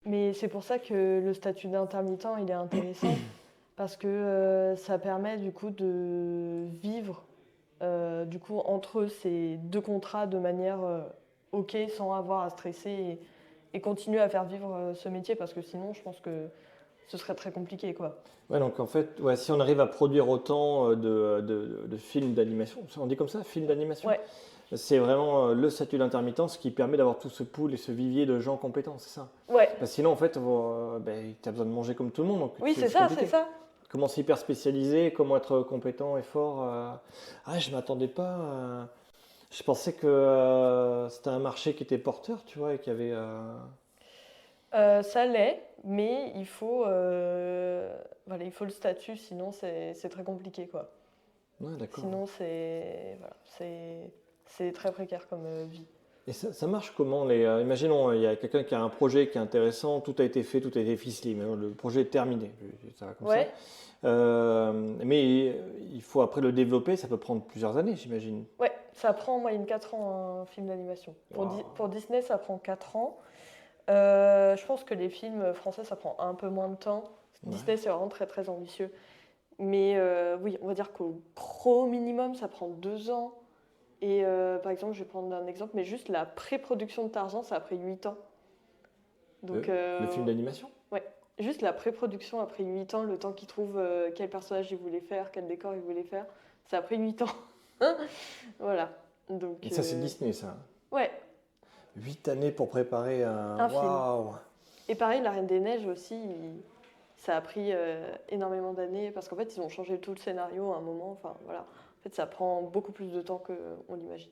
Mais c'est pour ça que le statut d'intermittent, il est intéressant, parce que ça permet du coup de vivre du coup entre ces deux contrats de manière ok, sans avoir à stresser et continuer à faire vivre ce métier, parce que sinon, je pense que ce serait très compliqué, quoi. Ouais, donc en fait, ouais, si on arrive à produire autant de films d'animation, on dit comme ça, films d'animation, Ouais, c'est vraiment le statut d'intermittent, ce qui permet d'avoir tout ce pool et ce vivier de gens compétents, c'est ça. ouais. Parce que sinon, en fait, ben, tu as besoin de manger comme tout le monde, donc Oui, c'est c'est ça, c'est compliqué. ça. Comment s'hyper spécialiser, comment être compétent et fort. Ah, je m'attendais pas. Je pensais que c'était un marché qui était porteur, tu vois, et qu'il y avait. Ça l'est, mais voilà, il faut le statut, sinon c'est très compliqué, quoi. Ouais, d'accord. Sinon, voilà, c'est très précaire comme vie. Et ça marche comment imaginons, il y a quelqu'un qui a un projet qui est intéressant, tout a été fait, tout a été ficelé, mais le projet est terminé, ça va comme ça. Ouais, Mais il faut après le développer, ça peut prendre plusieurs années, j'imagine. ouais, ça prend en moyenne 4 ans un film d'animation. Pour Waouh. Disney, ça prend 4 ans. Je pense que les films français, ça prend un peu moins de temps. Ouais. Disney, c'est vraiment très très ambitieux. Mais oui, on va dire qu'au gros minimum, ça prend 2 ans. Et par exemple, je vais prendre un exemple, mais juste la pré-production de Tarzan, ça a pris 8 ans. Donc, Le film d'animation? ouais, juste la pré-production a pris 8 ans, le temps qu'ils trouvent quel personnage ils voulaient faire, quel décor ils voulaient faire. Ça a pris 8 ans. Voilà. Donc, Et ça, c'est Disney, ça. ouais, 8 années pour préparer un. un film. Waouh! Et pareil, La Reine des Neiges aussi, ça a pris énormément d'années parce qu'en fait, ils ont changé tout le scénario à un moment. Enfin, voilà. En fait, ça prend beaucoup plus de temps qu'on l'imagine.